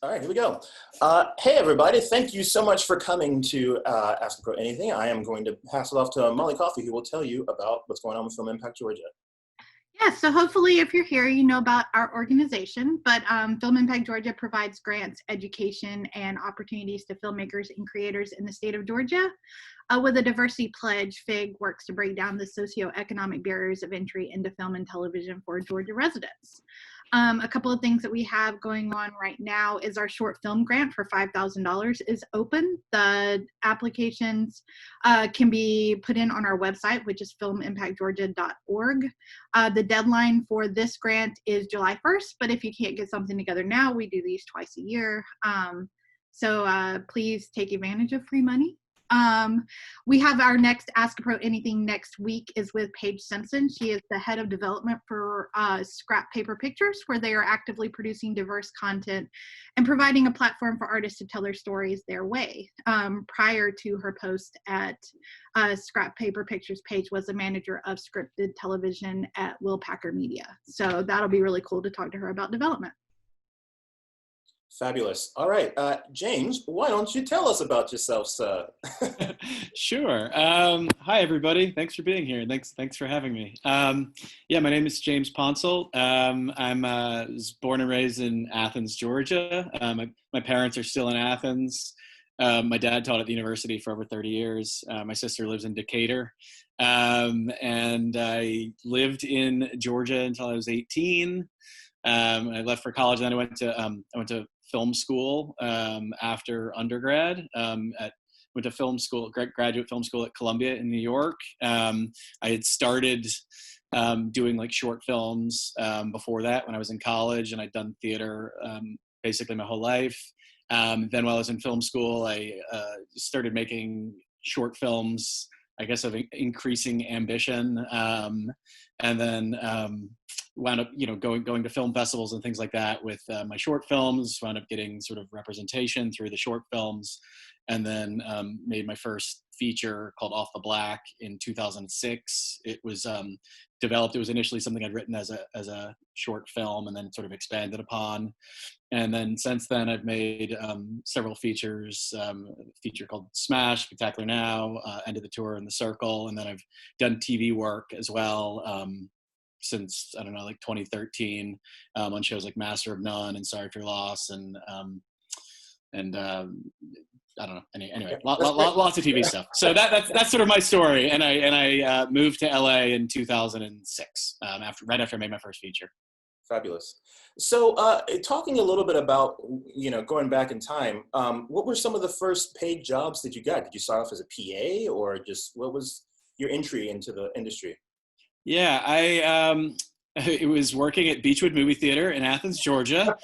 All right, here we go. Hey, everybody. Thank you so much for coming to Ask a Pro Anything. I am going to pass it off to Molly Coffey, who will tell you about what's going on with Film Impact Georgia. Yeah, so hopefully if you're here, you know about our organization, but Film Impact Georgia provides grants, education, and opportunities to filmmakers and creators in the state of Georgia. With a diversity pledge, FIG works to break down the socioeconomic barriers of entry into film and television for Georgia residents. A couple of things that we have going on right now is our short film grant for $5,000 is open. The applications can be put in on our website, which is filmimpactgeorgia.org. The deadline for this grant is July 1st, but if you can't get something together now, we do these twice a year. So please take advantage of free money. We have our next Ask a Pro Anything next week is with Paige Simpson. She is the head of development for Scrap Paper Pictures, where they are actively producing diverse content and providing a platform for artists to tell their stories their way. Prior to her post at Scrap Paper Pictures, Paige was the manager of scripted television at Will Packer Media. So that'll be really cool to talk to her about development. Fabulous. All right, James, why don't you tell us about yourself, sir? Sure. Hi, everybody. Thanks for being here. Thanks for having me. Yeah, my name is James Ponsoldt. I was born and raised in Athens, Georgia. My parents are still in Athens. My dad taught at the university for over 30 years. My sister lives in Decatur. And I lived in Georgia until I was 18. I left for college, and then I went to film school after undergrad. Went to film school, graduate film school at Columbia in New York. I had started doing like short films before that when I was in college, and I'd done theater basically my whole life. Then while I was in film school, I started making short films, I guess, of increasing ambition, and then wound up, going to film festivals and things like that with my short films. Wound up getting sort of representation through the short films, and then made my first feature called Off the Black in 2006. It was developed. It was initially something I'd written as a short film, and then sort of expanded upon. And then since then, I've made several features. A feature called Smash, Spectacular Now, End of the Tour, and The Circle. And then I've done TV work as well since, I don't know, like 2013 on shows like Master of None and Sorry for Your Loss, and I don't know. Anyway, lots of TV stuff. So that's sort of my story. And I moved to LA in 2006 right after I made my first feature. Fabulous. So talking a little bit about, going back in time, what were some of the first paid jobs that you got? Did you start off as a PA, or just what was your entry into the industry? Yeah, it was working at Beechwood Movie Theater in Athens, Georgia.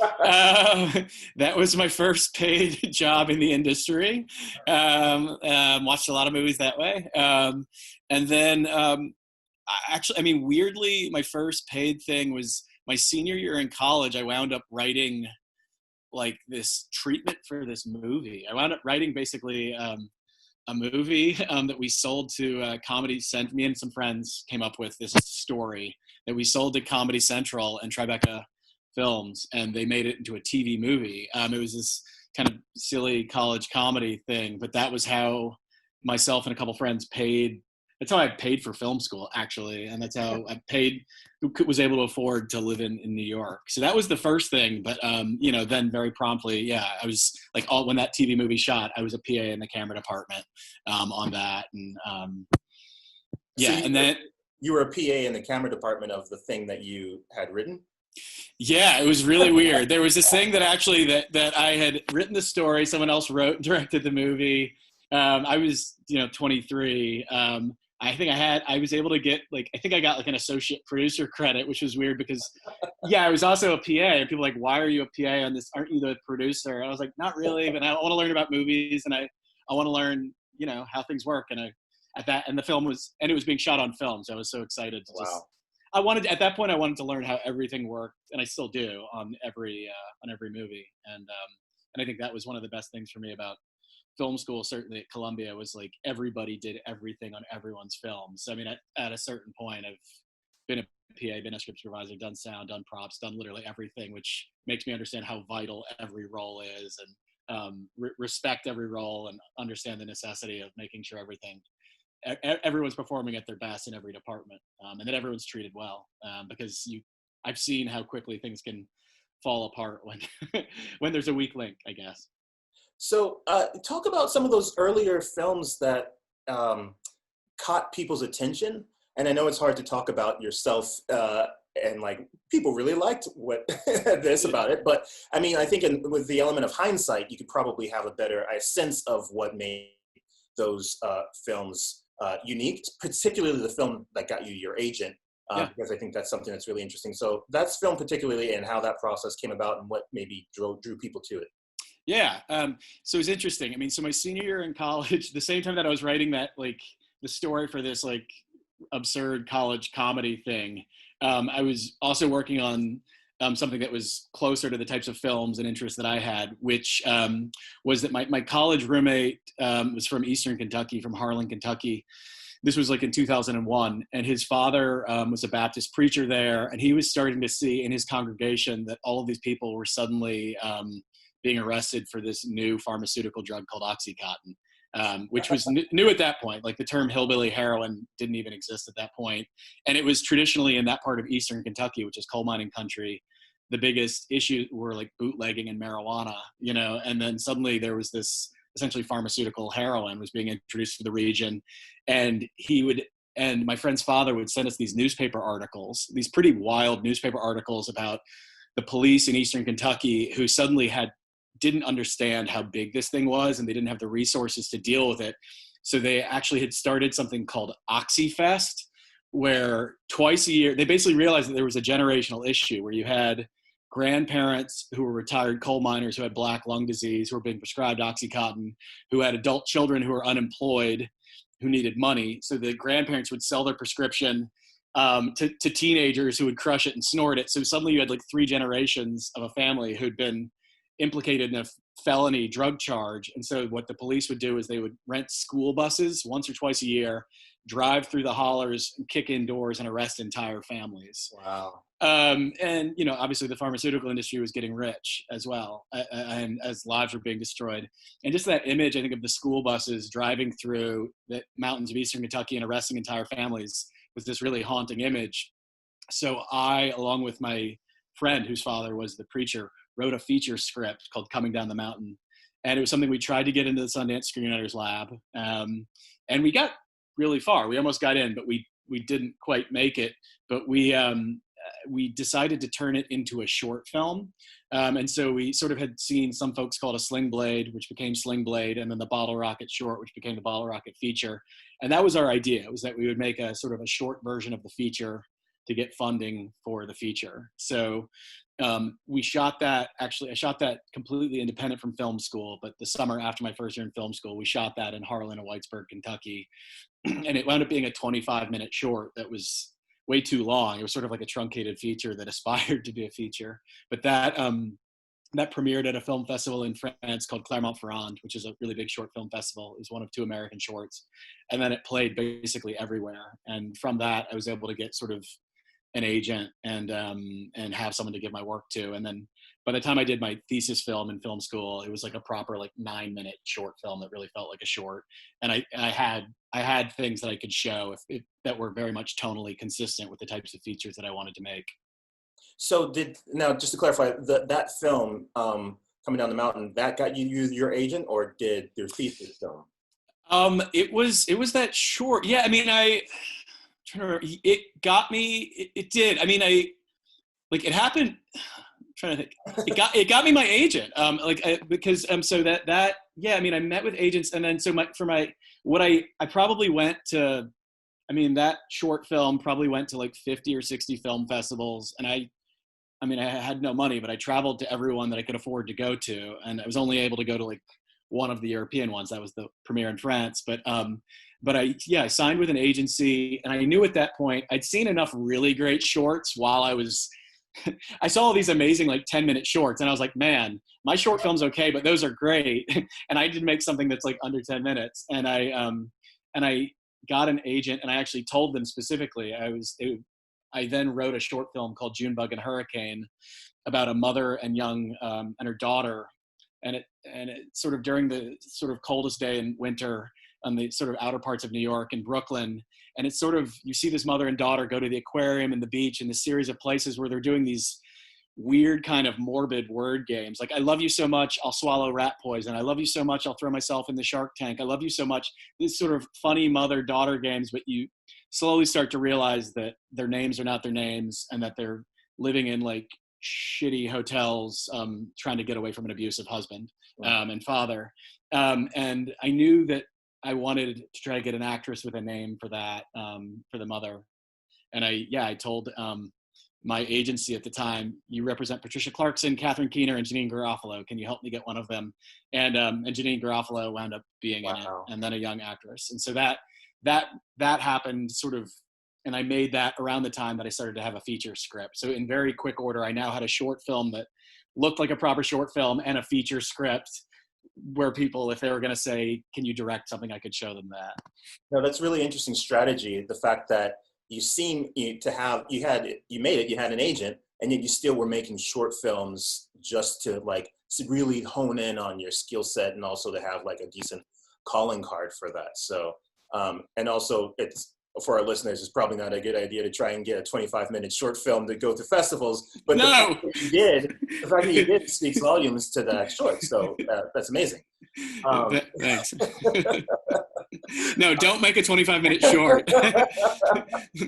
That was my first paid job in the industry. Watched a lot of movies that way. And then weirdly, my first paid thing was my senior year in college. I wound up writing like this treatment for this movie. I wound up writing basically a movie that we sold to Comedy Central. Me and some friends came up with this story that we sold to Comedy Central and Tribeca Films, and they made it into a TV movie. It was this kind of silly college comedy thing, but that was how myself and a couple friends paid. That's how I paid for film school, actually, and that's how I was able to afford to live in New York. So that was the first thing, but then very promptly, I was like, when that TV movie shot, I was a PA in the camera department on that, and and then you were a PA in the camera department of the thing that you had written. Yeah, it was really weird. There was this thing that actually that I had written the story, someone else wrote and directed the movie. I was 23. I was able to get I got like an associate producer credit, which was weird because I was also a PA, and people were like, why are you a PA on this? Aren't you the producer? And I was like, not really, but I want to learn about movies, and I want to learn, how things work. And the film was being shot on film. So I was so excited to at that point I wanted to learn how everything worked, and I still do on every movie. And I think that was one of the best things for me about film school, certainly at Columbia, was like everybody did everything on everyone's films. So, I mean, at a certain point, I've been a PA, been a script supervisor, done sound, done props, done literally everything, which makes me understand how vital every role is, and respect every role and understand the necessity of making sure everyone's performing at their best in every department, and that everyone's treated well, because I've seen how quickly things can fall apart when when there's a weak link, I guess. So talk about some of those earlier films that caught people's attention. And I know it's hard to talk about yourself, and like people really liked what this about it. But I mean, I think with the element of hindsight, you could probably have a better sense of what made those films unique, particularly the film that got you your agent, Yeah. because I think that's something that's really interesting. So that's film particularly, and how that process came about and what maybe drew people to it. Yeah. So it's interesting. I mean, so my senior year in college, the same time that I was writing that, like, the story for this like absurd college comedy thing, I was also working on something that was closer to the types of films and interests that I had, which was that my college roommate was from Eastern Kentucky, from Harlan, Kentucky. This was like in 2001, and his father was a Baptist preacher there, and he was starting to see in his congregation that all of these people were suddenly being arrested for this new pharmaceutical drug called Oxycontin, which was new at that point. Like, the term hillbilly heroin didn't even exist at that point. And it was traditionally in that part of Eastern Kentucky, which is coal mining country, the biggest issue were like bootlegging and marijuana, and then suddenly there was this essentially pharmaceutical heroin was being introduced to the region. And my friend's father would send us these newspaper articles, these pretty wild newspaper articles about the police in Eastern Kentucky who suddenly didn't understand how big this thing was, and they didn't have the resources to deal with it. So they actually had started something called OxyFest, where twice a year, they basically realized that there was a generational issue where you had grandparents who were retired coal miners who had black lung disease, who were being prescribed Oxycontin, who had adult children who were unemployed, who needed money. So the grandparents would sell their prescription to teenagers who would crush it and snort it. So suddenly you had like 3 generations of a family who'd been implicated in a felony drug charge. And so what the police would do is they would rent school buses once or twice a year, drive through the hollers, kick in doors, and arrest entire families. Wow. And obviously the pharmaceutical industry was getting rich as well, and as lives were being destroyed. And just that image, I think, of the school buses driving through the mountains of Eastern Kentucky and arresting entire families was this really haunting image. So I, along with my friend whose father was the preacher, wrote a feature script called Coming Down the Mountain. And it was something we tried to get into the Sundance Screenwriters Lab. And we got really far. We almost got in, but we didn't quite make it. But we decided to turn it into a short film. And so we sort of had seen some folks call it a Sling Blade, which became Sling Blade, and then the Bottle Rocket short, which became the Bottle Rocket feature. And that was our idea, was that we would make a sort of a short version of the feature to get funding for the feature. So we shot that, I shot that completely independent from film school, but the summer after my first year in film school, we shot that in Harlan and Whitesburg, Kentucky. And it wound up being a 25-minute short that was way too long. It was sort of like a truncated feature that aspired to be a feature. But that premiered at a film festival in France called Clermont-Ferrand, which is a really big short film festival. It was one of 2 American shorts. And then it played basically everywhere. And from that, I was able to get sort of an agent and have someone to give my work to. And then by the time I did my thesis film in film school, it was like a proper like 9-minute short film that really felt like a short. And I had things that I could show that were very much tonally consistent with the types of features that I wanted to make. So now just to clarify, that film, Coming Down the Mountain, that got you your agent, or did your thesis film? It was that short. Yeah, I mean, trying to remember, it got me. It did. I mean, it happened. I'm trying to think. It got me my agent. Because so that yeah. I mean, I met with agents, and then so I probably went to. I mean, that short film probably went to like 50 or 60 film festivals, and I had no money, but I traveled to everyone that I could afford to go to, and I was only able to go to like one of the European ones. That was the premiere in France, but I signed with an agency, and I knew at that point I'd seen enough really great shorts while I saw all these amazing like 10-minute shorts, and I was like, man, my short film's okay, but those are great. And I did make something that's like under 10 minutes. And I got an agent, and I actually told them specifically, I then wrote a short film called Junebug and Hurricane about a mother and young and her daughter, and it sort of during the sort of coldest day in winter on the sort of outer parts of New York and Brooklyn. And it's sort of, you see this mother and daughter go to the aquarium and the beach and the series of places where they're doing these weird kind of morbid word games. Like, I love you so much, I'll swallow rat poison. I love you so much, I'll throw myself in the shark tank. I love you so much. This sort of funny mother-daughter games, but you slowly start to realize that their names are not their names and that they're living in like shitty hotels, trying to get away from an abusive husband and father. And I knew that I wanted to try to get an actress with a name for that, for the mother. And I told my agency at the time, you represent Patricia Clarkson, Catherine Keener, and Janine Garofalo. Can you help me get one of them? And Janine Garofalo wound up being in it, and then a young actress. And so that happened sort of, and I made that around the time that I started to have a feature script. So in very quick order, I now had a short film that looked like a proper short film and a feature script where people, if they were going to say, can you direct something, I could show them that. No, that's really interesting strategy. The fact that you seem to have, you had an agent, and yet you still were making short films just to like to really hone in on your skill set and also to have like a decent calling card for that. So, and also it's, for our listeners, it's probably not a good idea to try and get a 25-minute short film to go to festivals, but no. the fact that you did speaks volumes to that short. So that's amazing. Thanks. No, don't make a 25-minute short.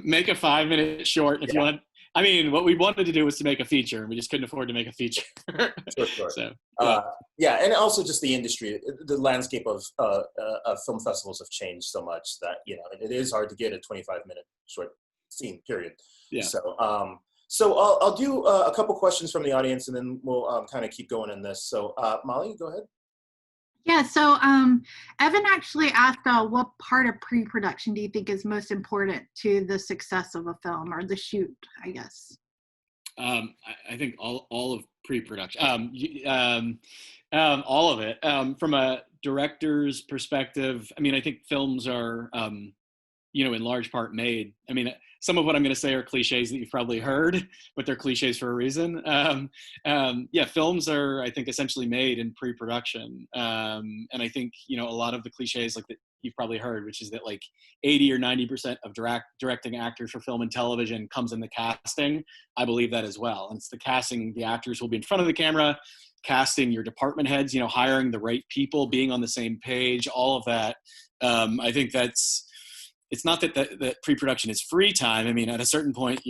Make a 5-minute short if you want. I mean, what we wanted to do was to make a feature, and we just couldn't afford to make a feature. Sure. So, yeah, and also just the industry, the landscape of film festivals have changed so much that, you know, it is hard to get a 25-minute short scene, period. Yeah. So I'll do a couple questions from the audience, and then we'll kind of keep going in this. So Molly, go ahead. Yeah, so Evan actually asked what part of pre-production do you think is most important to the success of a film, or the shoot, I guess? I think all of pre-production, all of it. From a director's perspective, I mean, I think films are, in large part made. I mean, some of what I'm going to say are cliches that you've probably heard, but they're cliches for a reason. Films are, I think, essentially made in pre-production. And I think, a lot of the cliches like that you've probably heard, which is that like 80 or 90% of directing actors for film and television comes in the casting. I believe that as well. And it's the casting, the actors will be in front of the camera, casting your department heads, hiring the right people, being on the same page, all of that. I think it's not that pre-production is free time. I mean, at a certain point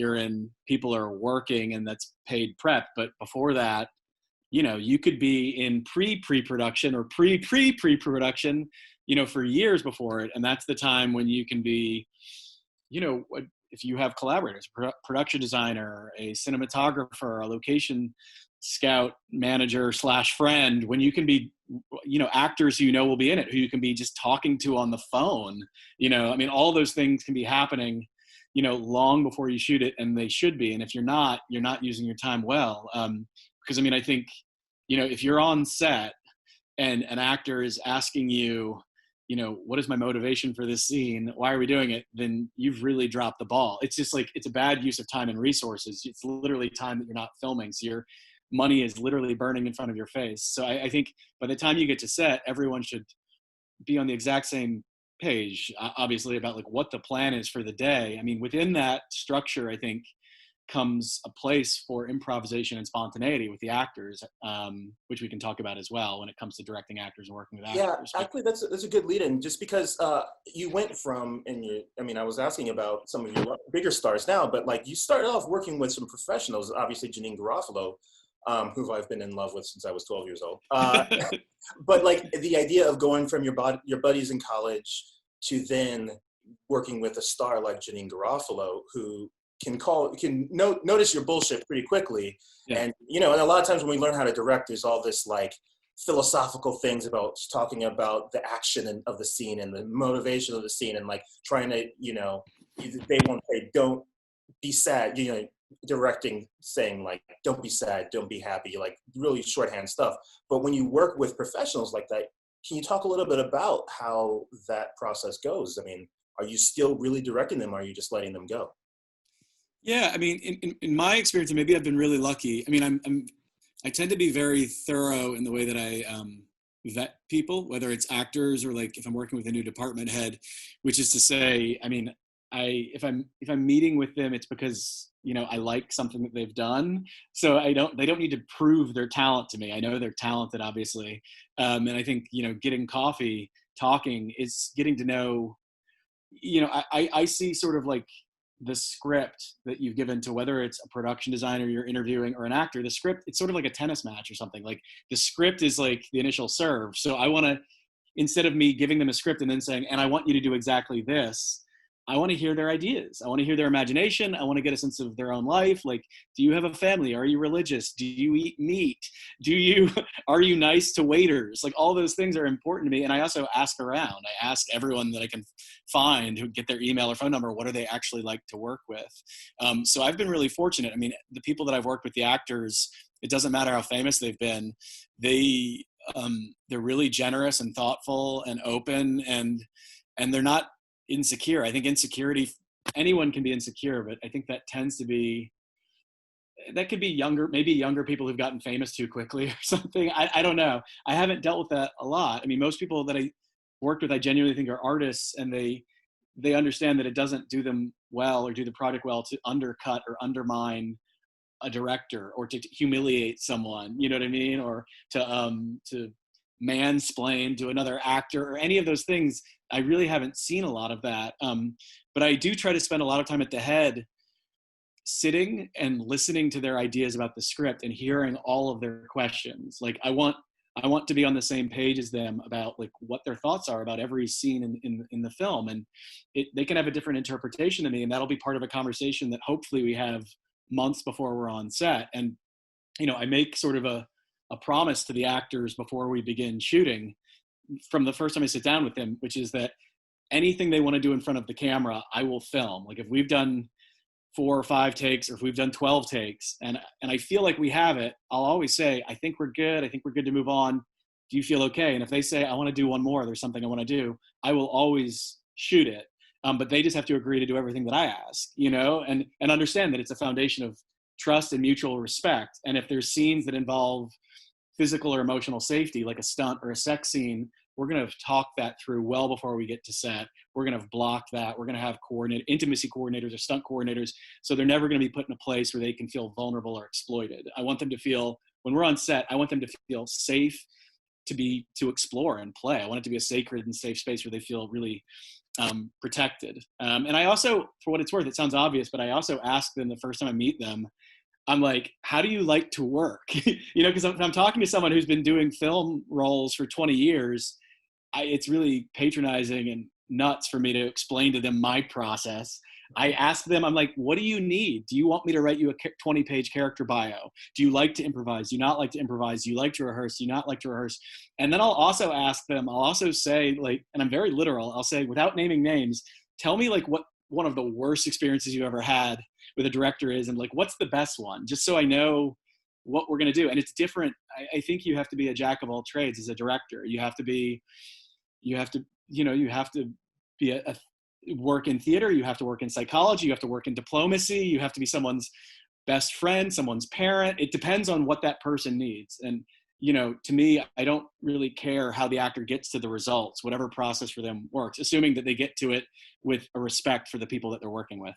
people are working and that's paid prep. But before that, you could be in pre-production or pre-production, for years before it. And that's the time when you can be, if you have collaborators, production designer, a cinematographer, a location scout manager / friend, when you can be, actors who will be in it, who you can be just talking to on the phone, I mean, all those things can be happening, long before you shoot it, and they should be. And if you're not using your time well. Because I mean, I think, if you're on set and an actor is asking you, what is my motivation for this scene? Why are we doing it? Then you've really dropped the ball. It's just like, it's a bad use of time and resources. It's literally time that you're not filming. So your money is literally burning in front of your face. So I think by the time you get to set, everyone should be on the exact same page, obviously, about like what the plan is for the day. I mean, within that structure, I think comes a place for improvisation and spontaneity with the actors, which we can talk about as well when it comes to directing actors and working with actors. Yeah, actually, that's a good lead-in, just because you went from, I was asking about some of your bigger stars now, but like you started off working with some professionals, obviously Janine Garofalo, who I've been in love with since I was 12 years old. But like the idea of going from your buddies in college to then working with a star like Janine Garofalo, who can notice your bullshit pretty quickly. Yeah. And, and a lot of times when we learn how to direct, there's all this like philosophical things about talking about the action of the scene and the motivation of the scene, and like trying to, they won't say, don't be sad, directing, saying like, don't be sad, don't be happy, like really shorthand stuff. But when you work with professionals like that, can you talk a little bit about how that process goes? I mean, are you still really directing them? Or are you just letting them go? Yeah, I mean, in my experience, and maybe I've been really lucky. I mean, I tend to be very thorough in the way that I vet people, whether it's actors or like if I'm working with a new department head, which is to say, I mean, if I'm meeting with them, it's because I like something that they've done. So they don't need to prove their talent to me. I know they're talented, obviously, and I think getting coffee, talking is getting to know. I see sort of like the script that you've given to whether it's a production designer you're interviewing or an actor. The script, it's sort of like a tennis match or something. Like the script is like the initial serve. So I want to, instead of me giving them a script and then saying, and I want you to do exactly this, I want to hear their ideas. I want to hear their imagination. I want to get a sense of their own life. Like, do you have a family? Are you religious? Do you eat meat? Are you nice to waiters? Like all those things are important to me. And I also ask around. I ask everyone that I can find who get their email or phone number, what do they actually like to work with? So I've been really fortunate. I mean, the people that I've worked with, the actors, it doesn't matter how famous they've been. They're really generous and thoughtful and open, and they're not insecure. I think insecurity, anyone can be insecure, but I think that could be younger people who've gotten famous too quickly or something. I don't know. I haven't dealt with that a lot. I mean, most people that I worked with, I genuinely think are artists, and they understand that it doesn't do them well or do the project well to undercut or undermine a director or to humiliate someone, you know what I mean? Or to mansplain to another actor or any of those things. I really haven't seen a lot of that. But I do try to spend a lot of time at the head sitting and listening to their ideas about the script and hearing all of their questions. Like I want to be on the same page as them about like what their thoughts are about every scene in the film. And they can have a different interpretation than me. And that'll be part of a conversation that hopefully we have months before we're on set. And, I make sort of a promise to the actors before we begin shooting from the first time I sit down with them, which is that anything they want to do in front of the camera, I will film. Like if we've done 4 or 5 takes, or if we've done 12 takes, and I feel like we have it, I'll always say, I think we're good. I think we're good to move on. Do you feel okay? And if they say, I want to do one more, there's something I want to do, I will always shoot it. But they just have to agree to do everything that I ask, and understand that it's a foundation of trust and mutual respect. And if there's scenes that involve physical or emotional safety, like a stunt or a sex scene, we're going to talk that through well before we get to set. We're going to block that. We're going to have intimacy coordinators or stunt coordinators. So they're never going to be put in a place where they can feel vulnerable or exploited. I want them to feel, when we're on set, I want them to feel safe to explore and play. I want it to be a sacred and safe space where they feel really protected. And I also, for what it's worth, it sounds obvious, but I also ask them the first time I meet them, I'm like, how do you like to work? Because if I'm talking to someone who's been doing film roles for 20 years, it's really patronizing and nuts for me to explain to them my process. I ask them, I'm like, what do you need? Do you want me to write you a 20-page character bio? Do you like to improvise? Do you not like to improvise? Do you like to rehearse? Do you not like to rehearse? And then I'll also ask them, I'll also say, like, and I'm very literal, I'll say, without naming names, tell me like what one of the worst experiences you ever had with a director is, and like, what's the best one? Just so I know what we're going to do. And it's different. I think you have to be a jack of all trades as a director. You have to be work in theater, you have to work in psychology, you have to work in diplomacy, you have to be someone's best friend, someone's parent. It depends on what that person needs. And to me, I don't really care how the actor gets to the results, whatever process for them works, assuming that they get to it with a respect for the people that they're working with.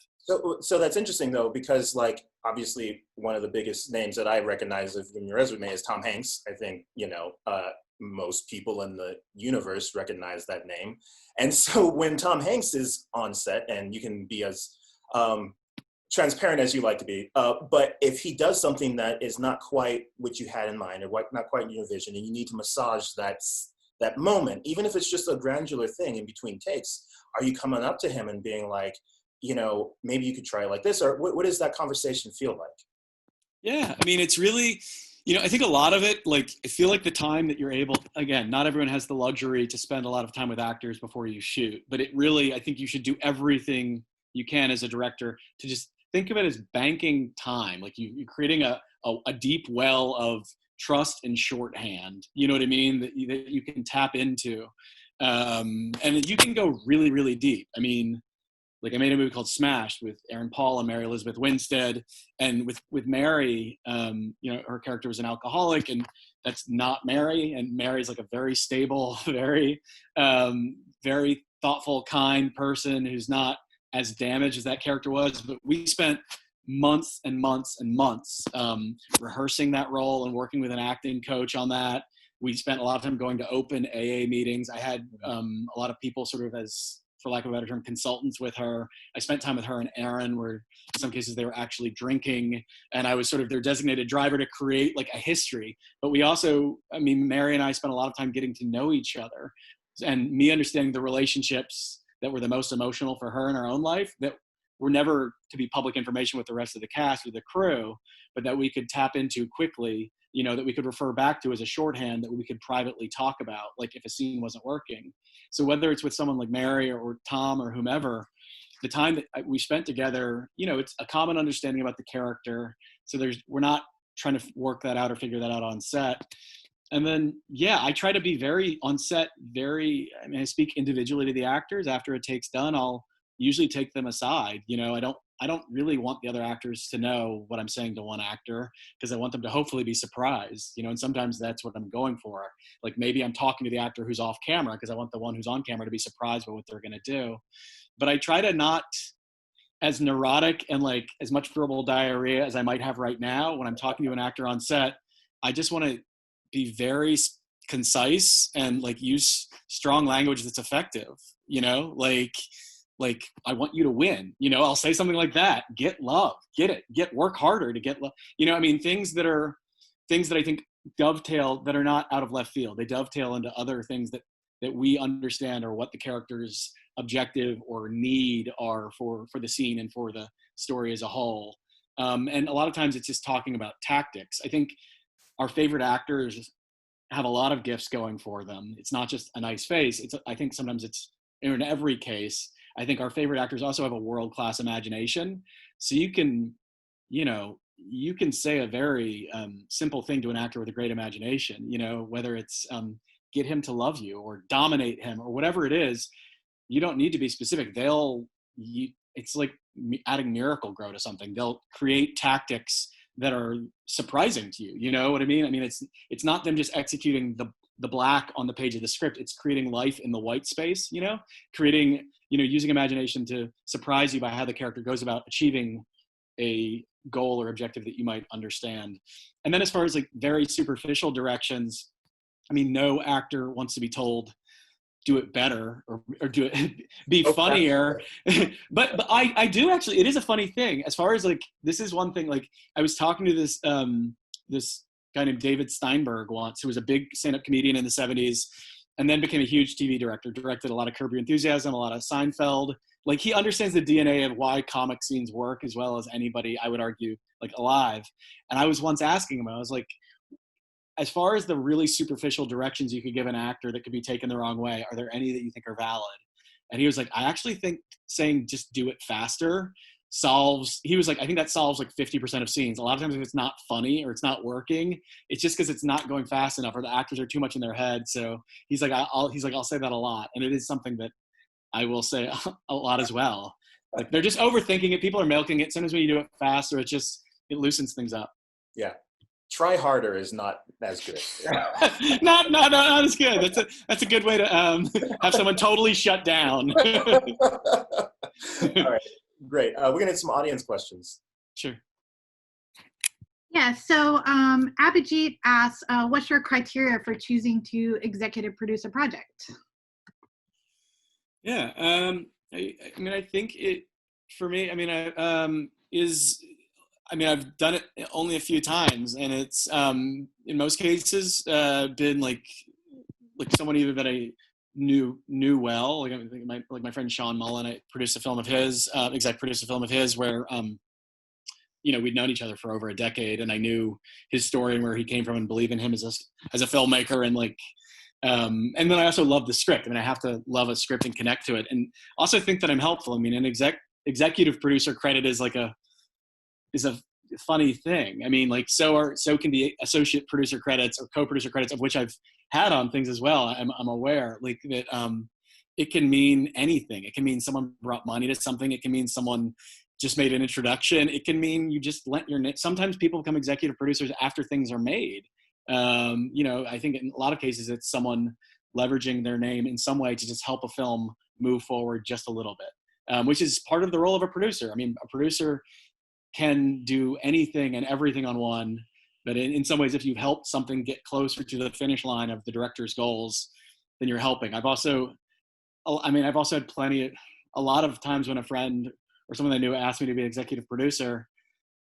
So that's interesting though, because like obviously one of the biggest names that I recognize from your resume is Tom Hanks. I think most people in the universe recognize that name. And so when Tom Hanks is on set, and you can be as transparent as you like to be, but if he does something that is not quite what you had in mind or not quite in your vision, and you need to massage that moment, even if it's just a granular thing in between takes, are you coming up to him and being like, maybe you could try like this? Or what does that conversation feel like? Yeah, I mean, it's really, I think a lot of it, like, I feel like the time that you're able, again, not everyone has the luxury to spend a lot of time with actors before you shoot, but it really, I think you should do everything you can as a director to just think of it as banking time. Like you're creating a deep well of trust and shorthand, you know what I mean, that you can tap into. And you can go really, really deep. I mean, like I made a movie called Smash with Aaron Paul and Mary Elizabeth Winstead, and with Mary, you know, her character was an alcoholic, and that's not Mary, and Mary's like a very stable, very thoughtful, kind person who's not as damaged as that character was. But we spent months and months and months rehearsing that role and working with an acting coach on that. We spent a lot of time going to open AA meetings. I had a lot of people sort of as, for lack of a better term, consultants with her. I spent time with her and Aaron, where in some cases they were actually drinking, and I was sort of their designated driver to create like a history. But we also, I mean, Mary and I spent a lot of time getting to know each other, and me understanding the relationships that were the most emotional for her in her own life, that were never to be public information with the rest of the cast or the crew, but that we could tap into quickly, you know, that we could refer back to as a shorthand that we could privately talk about, like if a scene wasn't working. So whether it's with someone like Mary or Tom or whomever, the time that we spent together, you know, it's a common understanding about the character. So we're not trying to work that out or figure that out on set. And then, yeah, I try to be very on set, I mean, I speak individually to the actors. After a take's done, I'll usually take them aside. You know, I don't really want the other actors to know what I'm saying to one actor, because I want them to hopefully be surprised, you know, and sometimes that's what I'm going for. Like maybe I'm talking to the actor who's off camera because I want the one who's on camera to be surprised by what they're going to do. But I try to not as neurotic and like as much verbal diarrhea as I might have right now when I'm talking to an actor on set. I just want to be very concise and like use strong language that's effective, you know, like I want you to win, you know, I'll say something like that, get love, work harder to get love, you know, I mean, things that I think dovetail, that are not out of left field. They dovetail into other things that we understand, or what the character's objective or need are for the scene and for the story as a whole. And a lot of times it's just talking about tactics. I think our favorite actors have a lot of gifts going for them. It's not just a nice face. I think sometimes it's, in every case, I think our favorite actors also have a world-class imagination. So you can say a very simple thing to an actor with a great imagination, you know, whether it's get him to love you or dominate him or whatever it is. You don't need to be specific. It's like adding Miracle Grow to something. They'll create tactics that are surprising to you. You know what I mean? I mean, it's not them just executing the black on the page of the script. It's creating life in the white space, you know, using imagination to surprise you by how the character goes about achieving a goal or objective that you might understand. And then as far as like very superficial directions, I mean, no actor wants to be told, do it better or do it, be funnier. but I do actually, it is a funny thing as far as like, this is one thing, like I was talking to this guy named David Steinberg once, who was a big stand-up comedian in the 70s and then became a huge TV director, directed a lot of Curb Your Enthusiasm, a lot of Seinfeld. Like he understands the DNA of why comic scenes work as well as anybody, I would argue, like alive. And I was once asking him, I was like, as far as the really superficial directions you could give an actor that could be taken the wrong way, are there any that you think are valid? And he was like, I actually think saying just do it faster he was like, I think that solves like 50% of scenes. A lot of times if it's not funny or it's not working, it's just because it's not going fast enough or the actors are too much in their head. So he's like, I'll say that a lot. And it is something that I will say a lot as well. Like they're just overthinking it. People are milking it. Sometimes when you do it faster, it loosens things up. Yeah. Try harder is not as good. not as good. That's a good way to have someone totally shut down. All right, great. We're gonna get some audience questions. Sure. Yeah. So Abhijit asks, "What's your criteria for choosing to executive produce a project?" Yeah. I mean, I think it for me. I mean, I've done it only a few times, and it's in most cases been like someone even that I knew well. Like I think my friend Sean Mullen, I produced a film of his, exec produced a film of his where we'd known each other for over a decade, and I knew his story and where he came from, and believe in him as a filmmaker, and and then I also love the script. I mean, I have to love a script and connect to it, and also think that I'm helpful. I mean, an executive producer credit is a funny thing. I mean, like so can be associate producer credits or co-producer credits, of which I've had on things as well. I'm aware like that. it can mean anything. It can mean someone brought money to something. It can mean someone just made an introduction. It can mean you just lent your name. Sometimes people become executive producers after things are made. I think in a lot of cases it's someone leveraging their name in some way to just help a film move forward just a little bit, which is part of the role of a producer. I mean, a producer can do anything and everything on one, but in some ways, if you've helped something get closer to the finish line of the director's goals, then you're helping. I've also had a lot of times when a friend or someone I knew asked me to be an executive producer,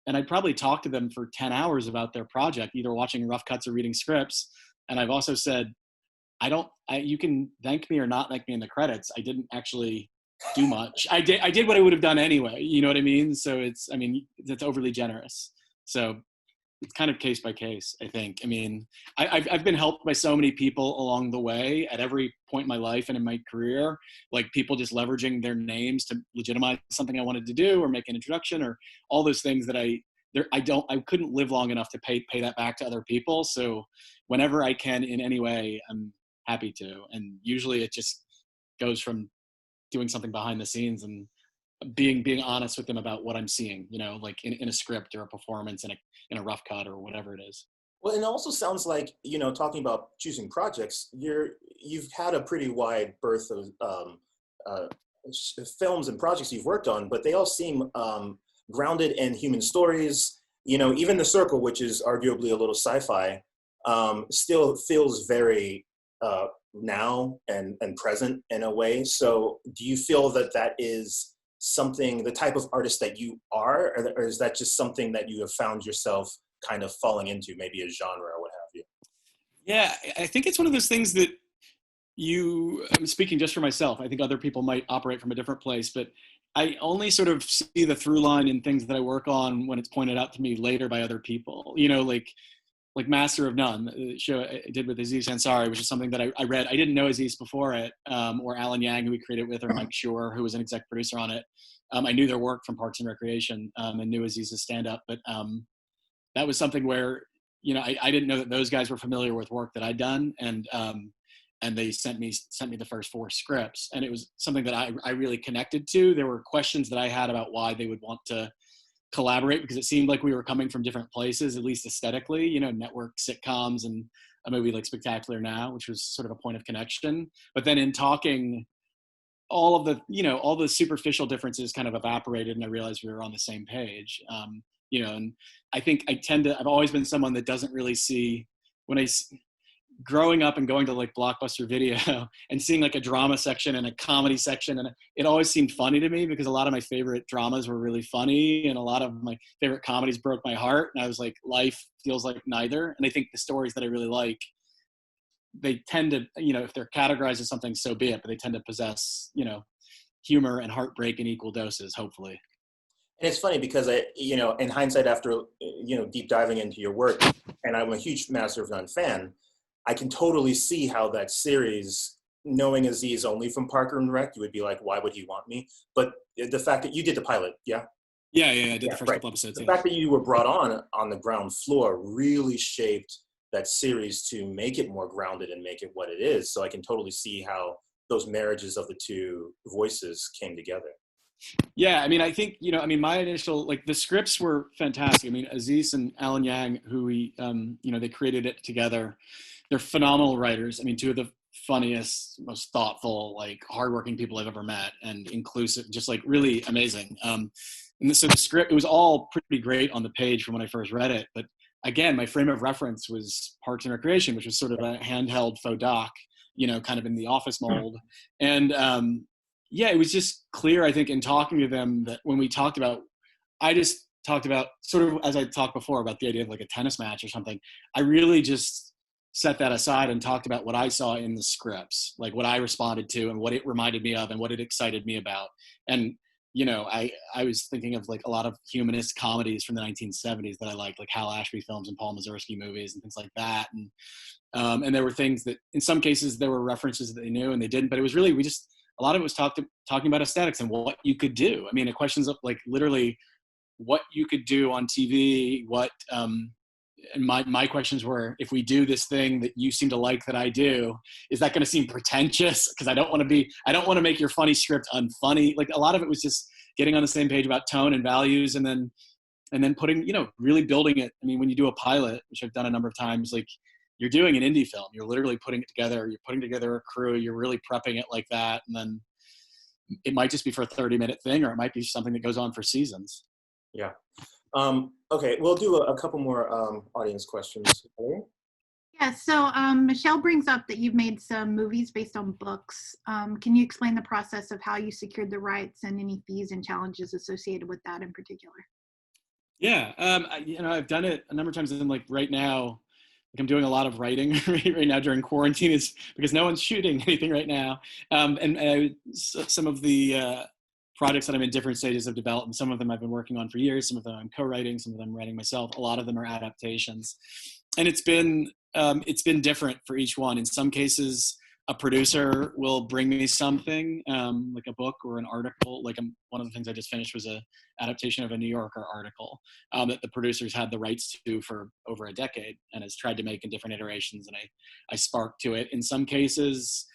and I'd probably talk to them for 10 hours about their project, either watching rough cuts or reading scripts. And I've also said, you can thank me or not thank me in the credits. I didn't actually do much. I did what I would have done anyway. You know what I mean? So that's overly generous. So it's kind of case by case, I think. I mean, I've been helped by so many people along the way at every point in my life and in my career, like people just leveraging their names to legitimize something I wanted to do or make an introduction or all those things that I couldn't live long enough to pay that back to other people. So whenever I can in any way, I'm happy to. And usually it just goes from doing something behind the scenes and being honest with them about what I'm seeing, like in a script or a performance in a rough cut or whatever it is. Well, and it also sounds like, talking about choosing projects, you've had a pretty wide berth of films and projects you've worked on, but they all seem grounded in human stories. Even The Circle, which is arguably a little sci-fi, still feels very now and present in a way. So do you feel that is something, the type of artist that you are, or is that just something that you have found yourself kind of falling into, maybe a genre or what have you? Yeah, I think it's one of those things that I'm speaking just for myself. I think other people might operate from a different place, but I only sort of see the through line in things that I work on when it's pointed out to me later by other people, like Master of None, the show I did with Aziz Ansari, which is something that I read. I didn't know Aziz before it, or Alan Yang, who we created with, or Mike Shore, who was an exec producer on it. I knew their work from Parks and Recreation and knew Aziz's stand-up, but that was something where, I didn't know that those guys were familiar with work that I'd done, and they sent me the first 4 scripts, and it was something that I really connected to. There were questions that I had about why they would want to collaborate, because it seemed like we were coming from different places, at least aesthetically, network sitcoms and a movie like Spectacular Now, which was sort of a point of connection. But then in talking, all the superficial differences kind of evaporated, and I realized we were on the same page. And I think I've always been someone that doesn't really see, growing up and going to like Blockbuster Video and seeing like a drama section and a comedy section, and it always seemed funny to me because a lot of my favorite dramas were really funny and a lot of my favorite comedies broke my heart, and I was like, life feels like neither. And I think the stories that I really like, they tend to, if they're categorized as something, so be it, but they tend to possess, humor and heartbreak in equal doses, hopefully. And it's funny because in hindsight, after deep diving into your work, and I'm a huge Master of None fan, I can totally see how that series, knowing Aziz only from Parker and Rec, you would be like, why would he want me? But the fact that you did the pilot, yeah? Yeah, I did the first couple episodes. The fact that you were brought on the ground floor really shaped that series to make it more grounded and make it what it is. So I can totally see how those marriages of the two voices came together. Yeah, I think, my initial, the scripts were fantastic. Aziz and Alan Yang, who they created it together. They're phenomenal writers. Two of the funniest, most thoughtful, hardworking people I've ever met, and inclusive, just really amazing. And so the script, it was all pretty great on the page from when I first read it. But again, my frame of reference was Parks and Recreation, which was sort of a handheld faux doc, kind of in the Office mold. And it was just clear, I think, in talking to them, that when we talked about, I just talked about, sort of as I talked before about the idea of like a tennis match or something, I really just set that aside and talked about what I saw in the scripts, like what I responded to and what it reminded me of and what it excited me about. And, I was thinking of a lot of humanist comedies from the 1970s that I liked, like Hal Ashby films and Paul Mazursky movies and things like that. And there were things that in some cases there were references that they knew and they didn't, but it was really, a lot of it was talking about aesthetics and what you could do. The questions of literally what you could do on TV, what and my questions were, if we do this thing that you seem to like that I do, is that going to seem pretentious? Because I don't want to make your funny script unfunny. Like, a lot of it was just getting on the same page about tone and values, and then putting, really building it. I mean, when you do a pilot, which I've done a number of times, like, you're doing an indie film, you're literally putting it together, you're putting together a crew, you're really prepping it like that. And then it might just be for a 30-minute thing, or it might be something that goes on for seasons. Yeah. Okay, we'll do a couple more audience questions. Yeah, so Michelle brings up that you've made some movies based on books. Can you explain the process of how you secured the rights and any fees and challenges associated with that in particular? Yeah, I've done it a number of times, and like right now, like I'm doing a lot of writing right now during quarantine, is because no one's shooting anything right now. Some of the projects that I'm in different stages of development, some of them I've been working on for years, some of them I'm co-writing, some of them I'm writing myself. A lot of them are adaptations, and it's been different for each one. In some cases, a producer will bring me something, like a book or an article. Like, one of the things I just finished was a adaptation of a New Yorker article that the producers had the rights to for over a decade and has tried to make in different iterations, and I sparked to it. In some cases,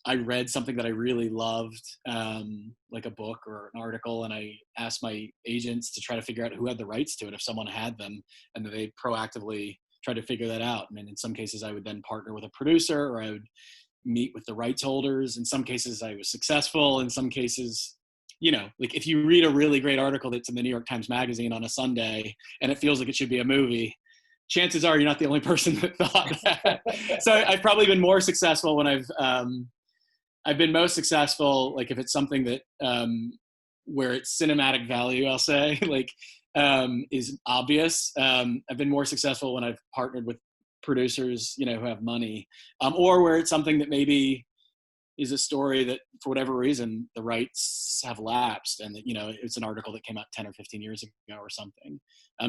I read something that I really loved, like a book or an article, and I asked my agents to try to figure out who had the rights to it, if someone had them, and that they proactively try to figure that out. And in some cases, I would then partner with a producer, or I would meet with the rights holders. In some cases, I was successful. In some cases, like, if you read a really great article that's in the New York Times Magazine on a Sunday and it feels like it should be a movie, chances are you're not the only person that thought that. So I've probably been more successful when I've been most successful, like, if it's something that where its cinematic value, I'll say, like, is obvious. I've been more successful when I've partnered with producers, who have money, or where it's something that maybe is a story that, for whatever reason, the rights have lapsed, and that, it's an article that came out 10 or 15 years ago or something.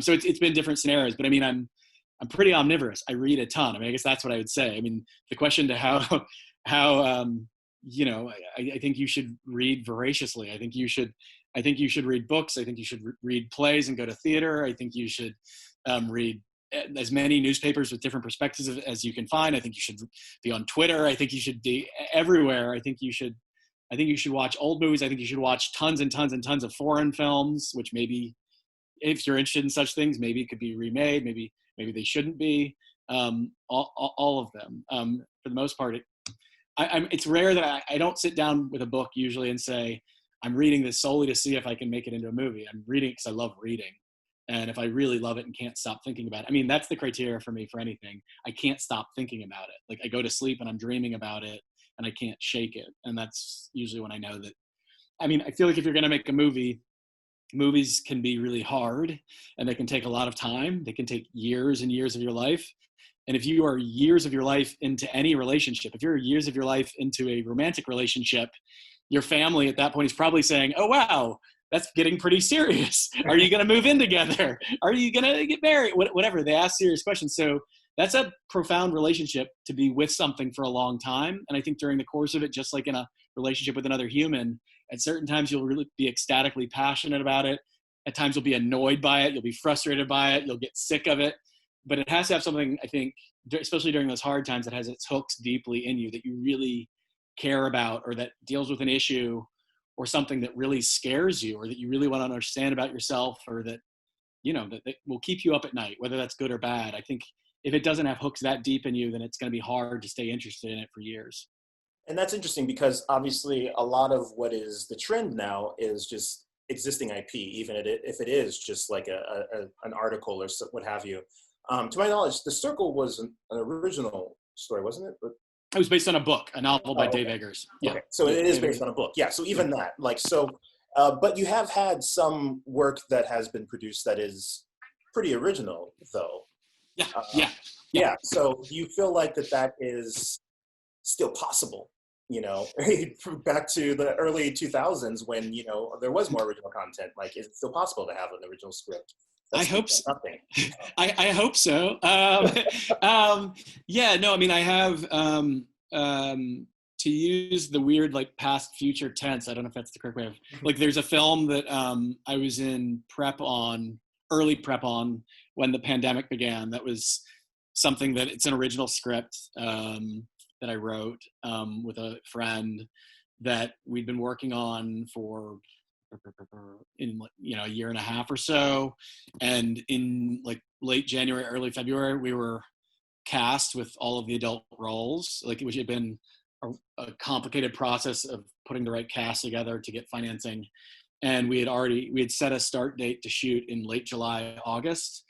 So it's been different scenarios, but I mean, I'm pretty omnivorous. I read a ton. I mean, I guess that's what I would say. I mean, the question to how I think you should read voraciously. I think you should read books. I think you should read plays and go to theater. I think you should read as many newspapers with different perspectives as you can find. I think you should be on Twitter. I think you should be everywhere. I think you should watch old movies. I think you should watch tons and tons and tons of foreign films, which maybe, if you're interested in such things, maybe it could be remade. Maybe they shouldn't be. All of them. For the most part, it's rare that I don't sit down with a book usually and say, I'm reading this solely to see if I can make it into a movie. I'm reading it because I love reading. And if I really love it and can't stop thinking about it, I mean, that's the criteria for me for anything. I can't stop thinking about it. Like, I go to sleep and I'm dreaming about it and I can't shake it. And that's usually when I know that, I mean, I feel like if you're going to make a movie, movies can be really hard and they can take a lot of time. They can take years and years of your life. And if you are years of your life into any relationship, if you're years of your life into a romantic relationship, your family at that point is probably saying, oh, wow, that's getting pretty serious. Are you going to move in together? Are you going to get married? Whatever. They ask serious questions. So that's a profound relationship, to be with something for a long time. And I think during the course of it, just like in a relationship with another human, at certain times you'll really be ecstatically passionate about it. At times you'll be annoyed by it. You'll be frustrated by it. You'll get sick of it. But it has to have something, I think, especially during those hard times, that has its hooks deeply in you, that you really care about, or that deals with an issue or something that really scares you, or that you really want to understand about yourself, or that, that will keep you up at night, whether that's good or bad. I think if it doesn't have hooks that deep in you, then it's going to be hard to stay interested in it for years. And that's interesting, because obviously a lot of what is the trend now is just existing IP, even if it is just like an article or what have you. To my knowledge, The Circle was an original story, wasn't it? It was based on a book, a novel by Dave Eggers. Yeah. Okay. So it is based on a book. Yeah. So even that, but you have had some work that has been produced that is pretty original, though. Yeah. Yeah. So do you feel like that is still possible? Back to the early 2000s when, there was more original content. Like, is it still possible to have an original script? I hope so. I hope so. Yeah, no, I mean, I have, to use the weird, like, past future tense, I don't know if that's the correct way of, like, there's a film that I was in early prep on, when the pandemic began. That was something that it's an original script that I wrote with a friend that we'd been working on for in a year and a half or so, and in like late January, early February, we were cast with all of the adult roles, like which had been a complicated process of putting the right cast together to get financing. And we had set a start date to shoot in late July, August,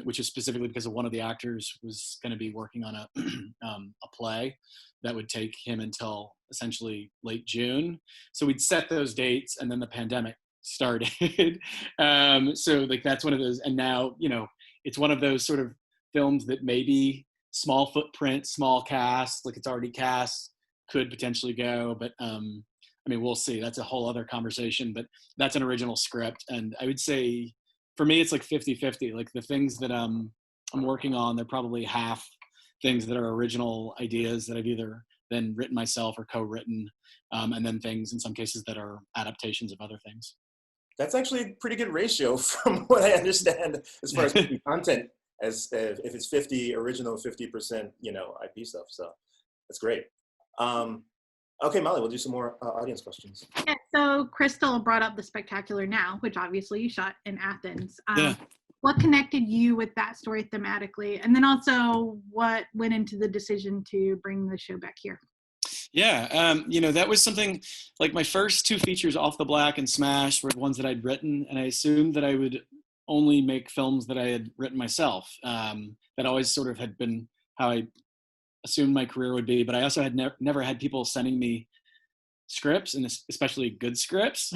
which is specifically because of one of the actors was going to be working on a play that would take him until essentially late June. So we'd set those dates, and then the pandemic started. So like that's one of those, and now it's one of those sort of films that maybe small footprint, small cast, like it's already cast, could potentially go, but I mean, we'll see. That's a whole other conversation, but that's an original script. And I would say for me, it's like 50-50. Like the things that I'm working on, they're probably half things that are original ideas that I've either then written myself or co-written, and then things in some cases that are adaptations of other things. That's actually a pretty good ratio from what I understand as far as content, as if it's 50 original, 50%, IP stuff. So that's great. Okay, Molly, we'll do some more audience questions. Yeah, so Crystal brought up The Spectacular Now, which obviously you shot in Athens. Yeah. What connected you with that story thematically? And then also what went into the decision to bring the show back here? Yeah, that was something, like my first two features, Off the Black and Smash, were ones that I'd written, and I assumed that I would only make films that I had written myself. That always sort of had been how I assumed my career would be, but I also had never had people sending me scripts, and especially good scripts.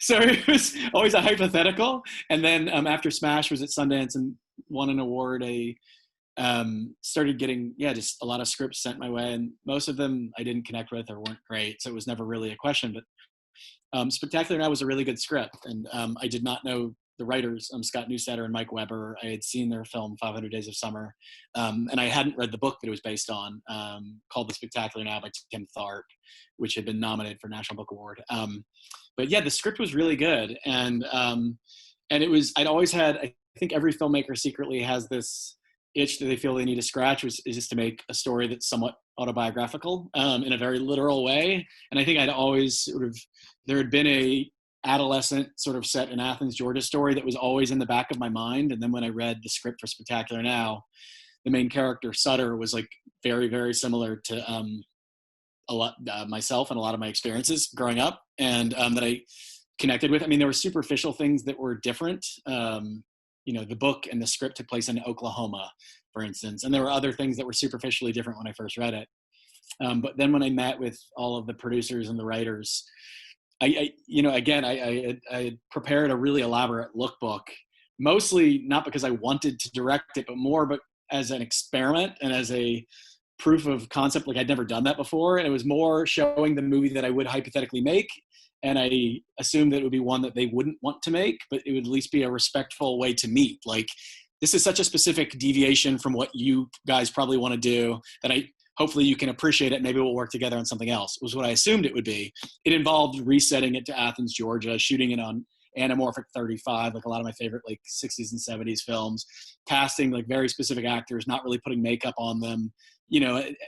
So it was always a hypothetical. And then after Smash was at Sundance and won an award, I started getting just a lot of scripts sent my way, and most of them I didn't connect with or weren't great, so it was never really a question. But Spectacular Now was a really good script, and I did not know the writers, Scott Neustadter and Mike Weber. I had seen their film 500 Days of Summer, and I hadn't read the book that it was based on, called The Spectacular Now by Tim Tharp, which had been nominated for National Book Award. But yeah, the script was really good, and it was, I'd always had, I think every filmmaker secretly has this itch that they feel they need to scratch, is just to make a story that's somewhat autobiographical, in a very literal way. And I think I'd always there had been a adolescent sort of set in Athens, Georgia story that was always in the back of my mind. And then when I read the script for Spectacular Now, the main character Sutter was like very, very similar to myself and a lot of my experiences growing up, and that I connected with. I mean, there were superficial things that were different. The book and the script took place in Oklahoma, for instance, and there were other things that were superficially different when I first read it. But then when I met with all of the producers and the writers, I had prepared a really elaborate lookbook, mostly not because I wanted to direct it, but more but as an experiment and as a proof of concept. Like I'd never done that before, and it was more showing the movie that I would hypothetically make. And I assumed that it would be one that they wouldn't want to make, but it would at least be a respectful way to meet. Like, this is such a specific deviation from what you guys probably want to do that hopefully you can appreciate it. Maybe we'll work together on something else, was what I assumed it would be. It involved resetting it to Athens, Georgia, shooting it on anamorphic 35, like a lot of my favorite like 60s and 70s films, casting like very specific actors, not really putting makeup on them,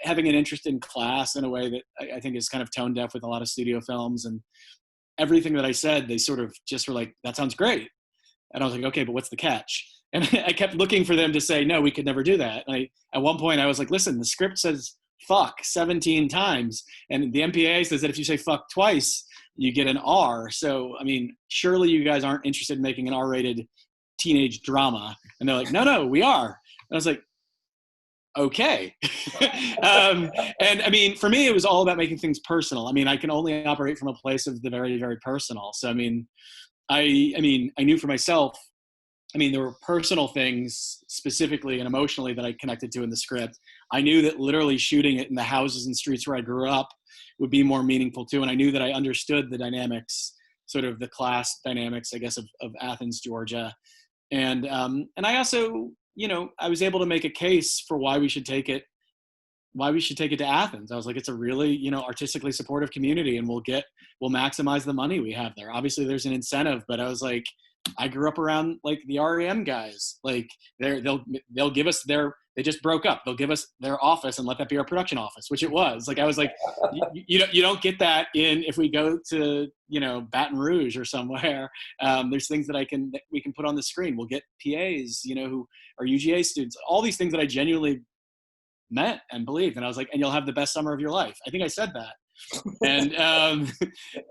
having an interest in class in a way that I think is kind of tone deaf with a lot of studio films. And everything that I said, they sort of just were like, that sounds great. And I was like, okay, but what's the catch? And I kept looking for them to say, no, we could never do that. And at one point I was like, listen, the script says fuck 17 times. And the MPAA says that if you say fuck twice, you get an R. So, I mean, surely you guys aren't interested in making an R-rated teenage drama. And they're like, no, we are. And I was like, okay. And I mean, for me, it was all about making things personal. I mean, I can only operate from a place of the very, very personal. So, I mean, I knew for myself, there were personal things specifically and emotionally that I connected to in the script. I knew that literally shooting it in the houses and streets where I grew up would be more meaningful too. And I knew that I understood the dynamics, sort of the class dynamics, I guess, of Athens, Georgia. And I also, I was able to make a case for why we should take it to Athens. I was like, it's a really, artistically supportive community, and we'll maximize the money we have there. Obviously there's an incentive, but I was like, I grew up around like the REM guys. Like they'll give us they just broke up. They'll give us their office and let that be our production office, which it was. Like I was like, you don't get that if we go to Baton Rouge or somewhere. There's things that we can put on the screen. We'll get PAs, who are UGA students. All these things that I genuinely meant and believed. And I was like, and you'll have the best summer of your life. I think I said that. And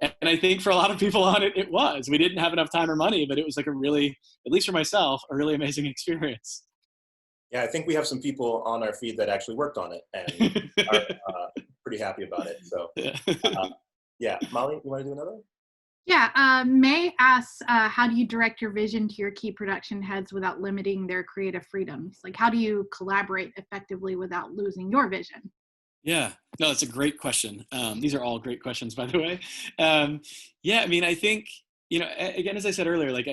and I think for a lot of people on it, it was. We didn't have enough time or money, but it was like a really, at least for myself, a really amazing experience. Yeah, I think we have some people on our feed that actually worked on it and are pretty happy about it. So, yeah, Molly, you want to do another? Yeah, May asks, how do you direct your vision to your key production heads without limiting their creative freedoms? Like, how do you collaborate effectively without losing your vision? Yeah, no, that's a great question. These are all great questions, by the way. Yeah, I mean, I think, again, as I said earlier, like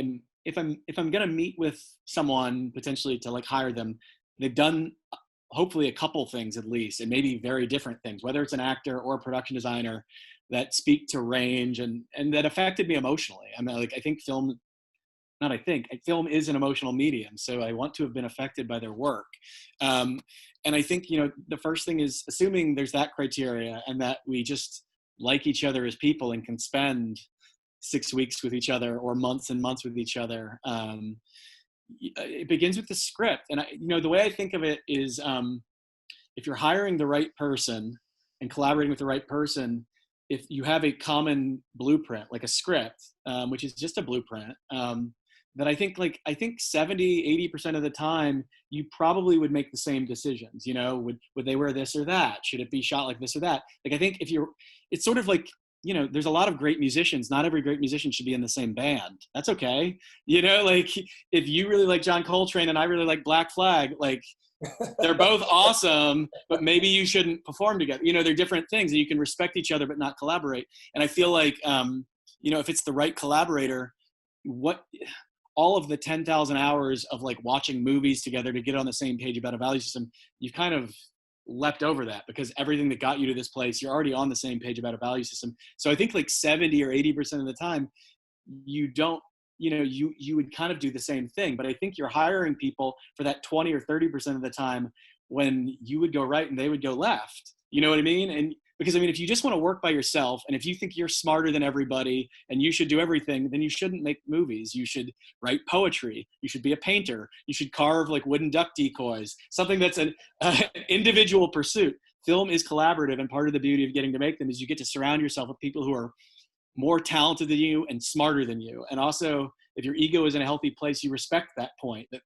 if I'm going to meet with someone potentially to like hire them, they've done hopefully a couple things at least, and maybe very different things, whether it's an actor or a production designer that speak to range and that affected me emotionally. I mean, like, I think film is an emotional medium, so I want to have been affected by their work. And I think, the first thing is assuming there's that criteria and that we just like each other as people and can spend 6 weeks with each other or months and months with each other. It begins with the script. And the way I think of it is, if you're hiring the right person and collaborating with the right person, if you have a common blueprint, like a script, which is just a blueprint, that I think 70, 80% of the time, you probably would make the same decisions. Would they wear this or that? Should it be shot like this or that? Like, I think it's sort of like, there's a lot of great musicians. Not every great musician should be in the same band. That's okay. Like if you really like John Coltrane and I really like Black Flag, like they're both awesome, but maybe you shouldn't perform together. They're different things and you can respect each other, but not collaborate. And I feel like, if it's the right collaborator, all of the 10,000 hours of like watching movies together to get on the same page about a value system, you've kind of leapt over that because everything that got you to this place, you're already on the same page about a value system. So I think like 70 or 80% of the time, you don't, you would kind of do the same thing. But I think you're hiring people for that 20 or 30% of the time when you would go right and they would go left. You know what I mean? And because, if you just want to work by yourself and if you think you're smarter than everybody and you should do everything, then you shouldn't make movies. You should write poetry. You should be a painter. You should carve like wooden duck decoys, something that's an individual pursuit. Film is collaborative, and part of the beauty of getting to make them is you get to surround yourself with people who are more talented than you and smarter than you. And also, if your ego is in a healthy place, you respect that point, that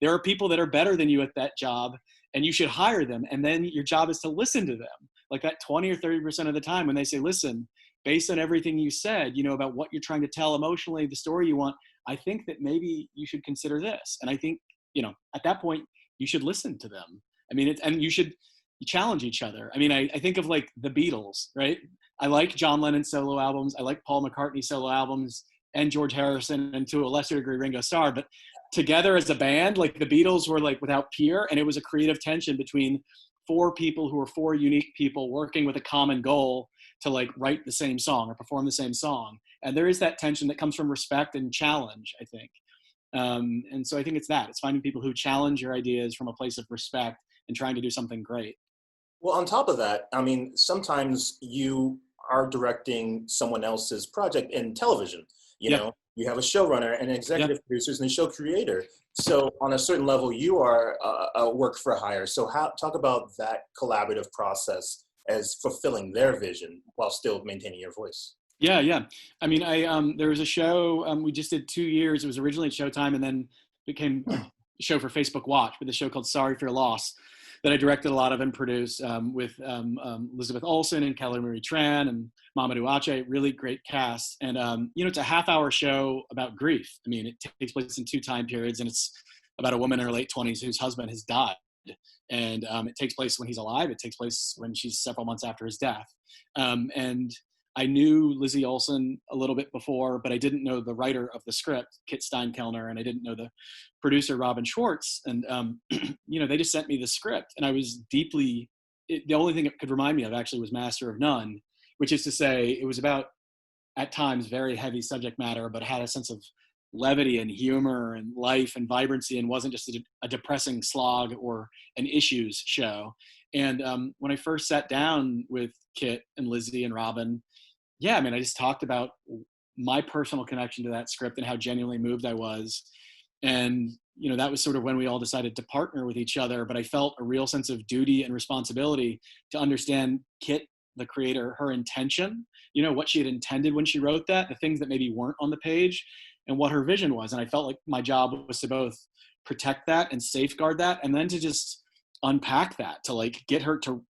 there are people that are better than you at that job and you should hire them. And then your job is to listen to them. Like that 20 or 30% of the time when they say, listen, based on everything you said, about what you're trying to tell emotionally, the story you want, I think that maybe you should consider this. And I think, at that point, you should listen to them. And you should challenge each other. I think of like the Beatles, right? I like John Lennon's solo albums. I like Paul McCartney's solo albums and George Harrison and to a lesser degree Ringo Starr. But together as a band, like the Beatles were like without peer, and it was a creative tension between four people who were four unique people working with a common goal to like write the same song or perform the same song. And there is that tension that comes from respect and challenge, I think. And so I think it's finding people who challenge your ideas from a place of respect and trying to do something great. Well, on top of that, sometimes you are directing someone else's project in television. You have a showrunner and executive producers and a show creator. So on a certain level, you are a work for hire. So talk about that collaborative process as fulfilling their vision while still maintaining your voice. Yeah. There was a show we just did 2 years. It was originally at Showtime and then became a show for Facebook Watch, with a show called Sorry for Your Loss that I directed a lot of and produced with Elizabeth Olsen and Kelly Marie Tran and Mamadou Ache, really great cast. And, it's a half-hour show about grief. It takes place in 2 time periods, and it's about a woman in her late 20s whose husband has died. And it takes place when he's alive. It takes place when she's several months after his death. And I knew Lizzie Olsen a little bit before, but I didn't know the writer of the script, Kit Steinkellner, and I didn't know the producer, Robin Schwartz. And, they just sent me the script, and I was the only thing it could remind me of actually was Master of None, which is to say it was about, at times, very heavy subject matter, but had a sense of levity and humor and life and vibrancy, and wasn't just a depressing slog or an issues show. And when I first sat down with Kit and Lizzie and Robin, yeah, I mean, I just talked about my personal connection to that script and how genuinely moved I was. And, you know, that was sort of when we all decided to partner with each other. But I felt a real sense of duty and responsibility to understand Kit, the creator, her intention, you know, what she had intended when she wrote that, the things that maybe weren't on the page, and what her vision was. And I felt like my job was to both protect that and safeguard that, and then to just unpack that, to like get her to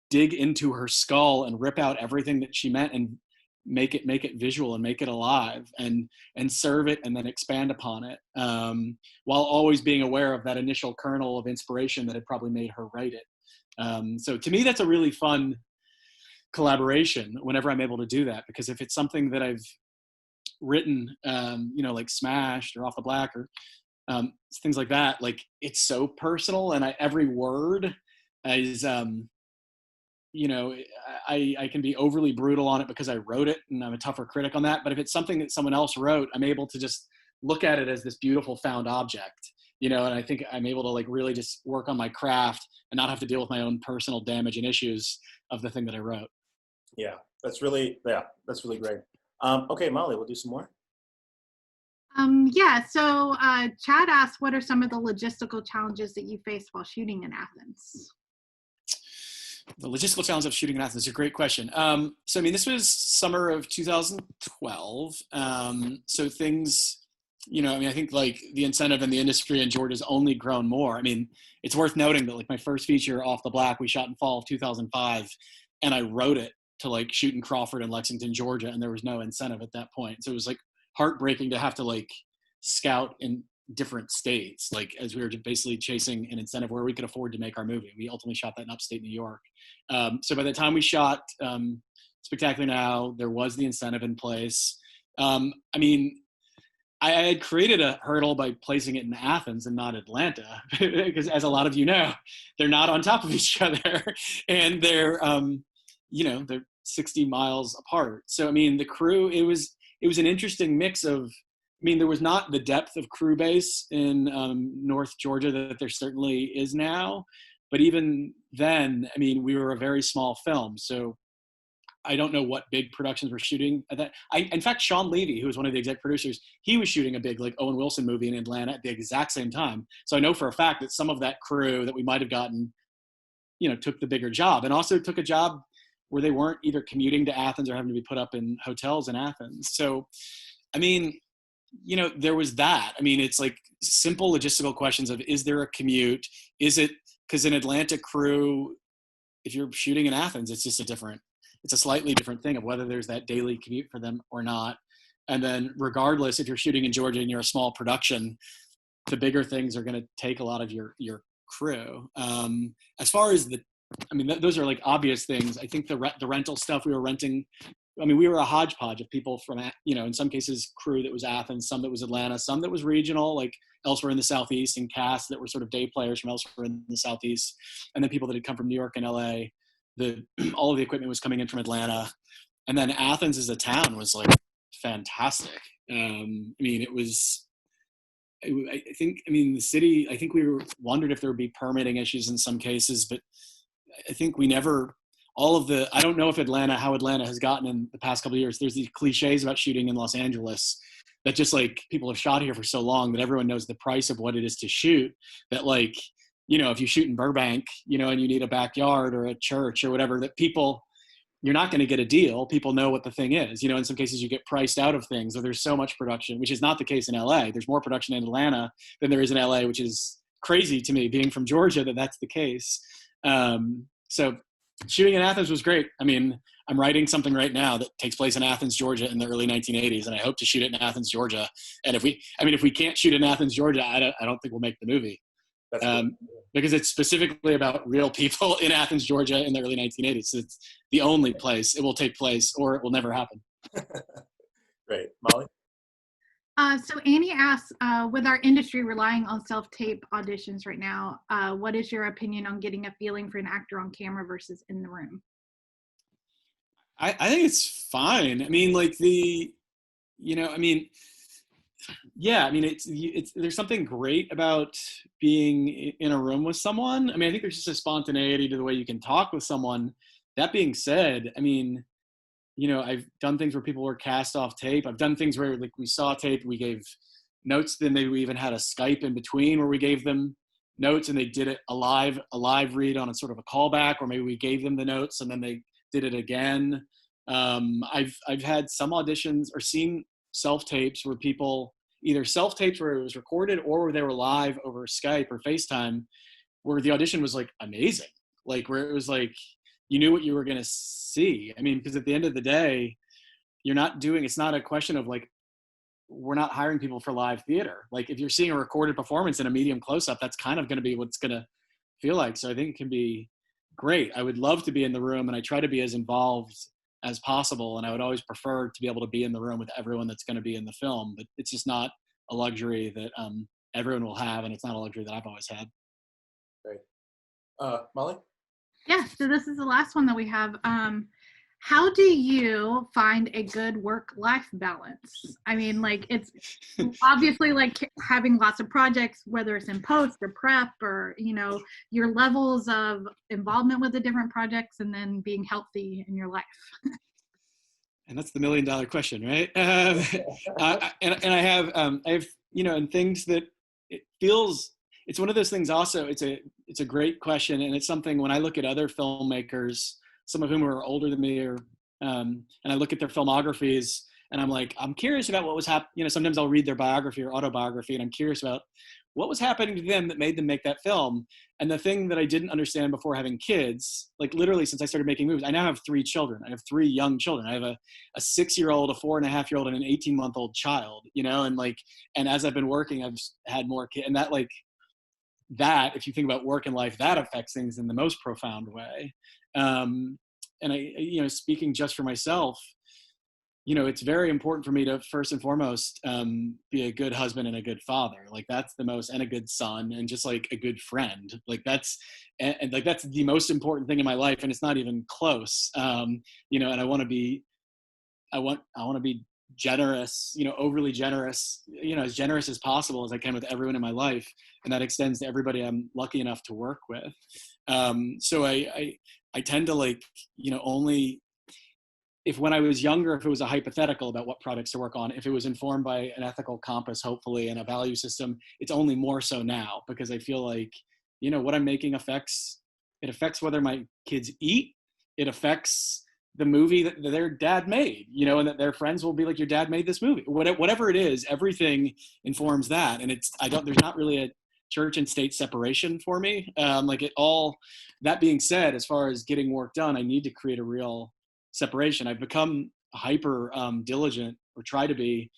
dig into her skull and rip out everything that she meant and make it visual and make it alive and serve it and then expand upon it, while always being aware of that initial kernel of inspiration that had probably made her write it. So to me, that's a really fun collaboration whenever I'm able to do that, because if it's something that I've written, you know, like Smashed or Off the Black or things like that, like it's so personal, and every word is, you know, I can be overly brutal on it because I wrote it and I'm a tougher critic on that. But if it's something that someone else wrote, I'm able to just look at it as this beautiful found object, you know, and I think I'm able to like really just work on my craft and not have to deal with my own personal damage and issues of the thing that I wrote. Yeah, that's really great. Okay, Molly, we'll do some more. Yeah, so Chad asked, what are some of the logistical challenges that you faced while shooting in Athens? The logistical challenge of shooting in Athens is a great question. So, I mean, this was summer of 2012. So things, you know, I mean, I think like the incentive in the industry in Georgia has only grown more. I mean, it's worth noting that like my first feature, Off the Black, we shot in fall of 2005, and I wrote it to like shoot in Crawford and Lexington, Georgia, and there was no incentive at that point. So it was like heartbreaking to have to like scout in different states, like as we were basically chasing an incentive where we could afford to make our movie. We ultimately shot that in upstate New York. So by the time we shot Spectacular Now, there was the incentive in place. I mean, I had created a hurdle by placing it in Athens and not Atlanta, because as a lot of you know, they're not on top of each other, and they're, you know, they're 60 miles apart. So I mean, the crew, it was an interesting mix of, I mean, there was not the depth of crew base in North Georgia that there certainly is now. But even then, I mean, we were a very small film. So I don't know what big productions were shooting at that. In fact, Sean Levy, who was one of the exec producers, he was shooting a big like Owen Wilson movie in Atlanta at the exact same time. So I know for a fact that some of that crew that we might have gotten, you know, took the bigger job, and also took a job where they weren't either commuting to Athens or having to be put up in hotels in Athens. So, I mean, you know, there was that. I mean, it's like simple logistical questions of, is there a commute? Is it, because an Atlanta crew, if you're shooting in Athens, it's just it's a slightly different thing of whether there's that daily commute for them or not. And then regardless, if you're shooting in Georgia and you're a small production, the bigger things are going to take a lot of your crew. As far as I mean, those are like obvious things. I think the rental stuff, we were renting, I mean, we were a hodgepodge of people from, you know, in some cases crew that was Athens, some that was Atlanta, some that was regional, like elsewhere in the Southeast, and cast that were sort of day players from elsewhere in the Southeast. And then people that had come from New York and LA. All of the equipment was coming in from Atlanta. And then Athens as a town was like fantastic. I mean, I think, I mean, the city, I think we wondered if there would be permitting issues in some cases, but I think we never, I don't know if how Atlanta has gotten in the past couple of years. There's these cliches about shooting in Los Angeles that just like people have shot here for so long that everyone knows the price of what it is to shoot, that like, you know, if you shoot in Burbank, you know, and you need a backyard or a church or whatever, that you're not going to get a deal. People know what the thing is. You know, in some cases you get priced out of things, or there's so much production, which is not the case in LA. There's more production in Atlanta than there is in LA, which is crazy to me, being from Georgia, that's the case. So shooting in Athens was great. I mean, I'm writing something right now that takes place in Athens, Georgia in the early 1980s, and I hope to shoot it in Athens, Georgia. And if we can't shoot in Athens, Georgia, I don't think we'll make the movie. Because it's specifically about real people in Athens, Georgia in the early 1980s. So it's the only place it will take place, or it will never happen. Great. Molly? So Annie asks, with our industry relying on self-tape auditions right now, what is your opinion on getting a feeling for an actor on camera versus in the room? I think it's fine. I mean, like Yeah, I mean, it's there's something great about being in a room with someone. I mean, I think there's just a spontaneity to the way you can talk with someone. That being said, I mean, I've done things where people were cast off tape. I've done things where like we saw tape, we gave notes, then maybe we even had a Skype in between where we gave them notes and they did it a live read on a sort of a callback, or maybe we gave them the notes and then they did it again. I've had some auditions or seen self tapes where people either self tapes where it was recorded or where they were live over Skype or FaceTime, where the audition was like amazing, like where it was like you knew what you were going to see. I mean, because at the end of the day, it's not a question of like, we're not hiring people for live theater. Like if you're seeing a recorded performance in a medium close up, that's kind of going to be what's going to feel like. So I think it can be great. I would love to be in the room and I try to be as involved as possible. And I would always prefer to be able to be in the room with everyone that's going to be in the film, but it's just not a luxury that everyone will have. And it's not a luxury that I've always had. Great. Molly? Yeah, so this is the last one that we have. How do you find a good work-life balance? I mean, like it's obviously like having lots of projects, whether it's in post or prep or, your levels of involvement with the different projects and then being healthy in your life. And that's the $1 million question, right? And I have, and things that it's one of those things also, it's a great question. And it's something when I look at other filmmakers, some of whom are older than me, and I look at their filmographies and I'm like, I'm curious about what was happening. Sometimes I'll read their biography or autobiography and I'm curious about what was happening to them that made them make that film. And the thing that I didn't understand before having kids, like literally since I started making movies, I now have 3 children. I have 3 young children. I have a 6-year-old, a 4.5-year-old, and an 18-month-old child, and as I've been working, I've had more kids. And that, if you think about work and life, that affects things in the most profound way. And I, speaking just for myself, it's very important for me to first and foremost be a good husband and a good father. Like that's and a good son and just like a good friend. Like that's the most important thing in my life, and it's not even close. And I want to be generous, overly generous, as generous as possible as I can with everyone in my life, and that extends to everybody I'm lucky enough to work with. So I tend to only if when I was younger, if it was a hypothetical about what projects to work on, if it was informed by an ethical compass, hopefully, and a value system, it's only more so now because I feel like, what I'm making affects whether my kids eat, it affects the movie that their dad made, and that their friends will be like, your dad made this movie, whatever it is, everything informs that. And there's not really a church and state separation for me. That being said, as far as getting work done, I need to create a real separation. I've become hyper diligent, or try to be,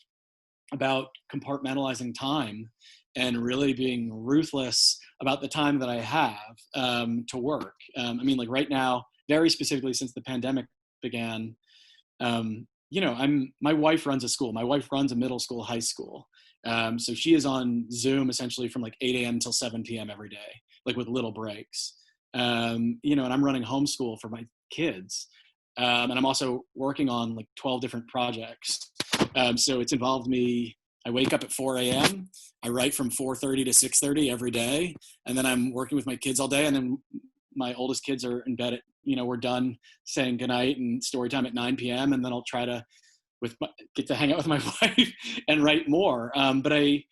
about compartmentalizing time and really being ruthless about the time that I have to work. Like right now, very specifically since the pandemic began, my wife runs a school. My wife runs a middle school, high school. So she is on Zoom essentially from like 8 a.m. till 7 p.m. every day, like with little breaks. And I'm running homeschool for my kids. And I'm also working on like 12 different projects. So it's involved me. I wake up at 4 a.m. I write from 4:30 to 6:30 every day. And then I'm working with my kids all day. And then my oldest kids are in bed at, we're done saying goodnight and story time at 9 p.m. And then I'll try to get to hang out with my wife and write more. But I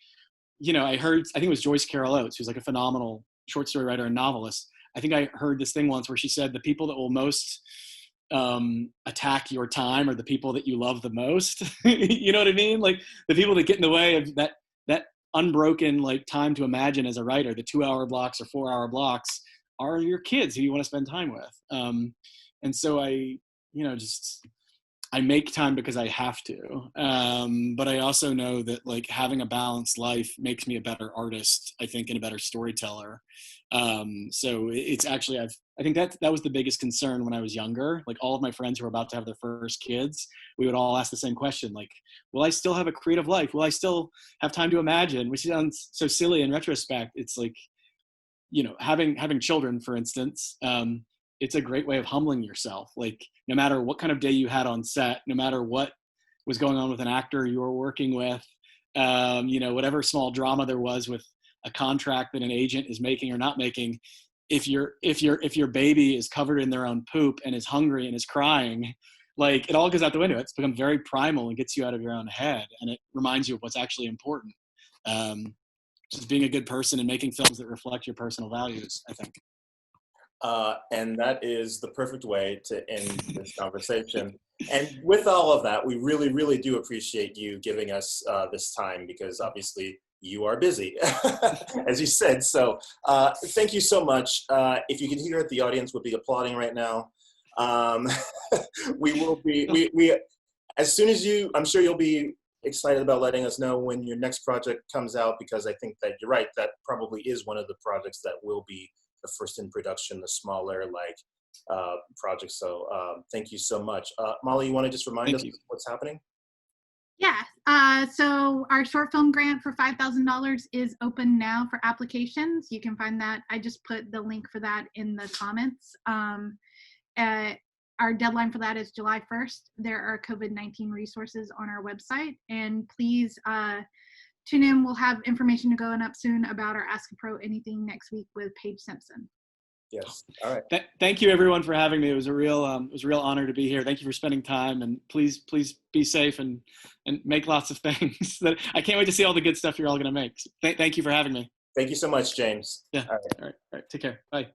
think it was Joyce Carol Oates, who's like a phenomenal short story writer and novelist. I think I heard this thing once where she said the people that will most attack your time are the people that you love the most. You know what I mean? Like the people that get in the way of that unbroken like time to imagine as a writer, the 2-hour blocks or 4-hour blocks are your kids who you want to spend time with. And so I make time because I have to. But I also know that like having a balanced life makes me a better artist, I think, and a better storyteller. So it's actually, I think that was the biggest concern when I was younger. Like all of my friends who were about to have their first kids, we would all ask the same question, like, will I still have a creative life? Will I still have time to imagine? Which sounds so silly in retrospect. It's like, having children, for instance, it's a great way of humbling yourself. Like no matter what kind of day you had on set, no matter what was going on with an actor you were working with, whatever small drama there was with a contract that an agent is making or not making. If your baby is covered in their own poop and is hungry and is crying, like, it all goes out the window. It's become very primal and gets you out of your own head, and it reminds you of what's actually important. Just being a good person and making films that reflect your personal values, I think. And that is the perfect way to end this conversation. And with all of that, we really, really do appreciate you giving us this time, because obviously you are busy, as you said. So thank you so much. If you can hear it, the audience would be applauding right now. We will be, we as soon as I'm sure you'll be excited about letting us know when your next project comes out, because I think that you're right, that probably is one of the projects that will be the first in production, the smaller projects. So thank you so much. Molly, you want to just remind us what's happening? Yeah, so our short film grant for $5,000 is open now for applications. You can find that. I just put the link for that in the comments. Our deadline for that is July 1st. There are COVID-19 resources on our website, and please tune in. We'll have information going up soon about our Ask a Pro Anything next week with Paige Simpson. Yes. All right. Thank you, everyone, for having me. It was a real honor to be here. Thank you for spending time, and please be safe and make lots of things. That I can't wait to see all the good stuff you're all going to make. So thank you for having me. Thank you so much, James. Yeah. All right. Take care. Bye.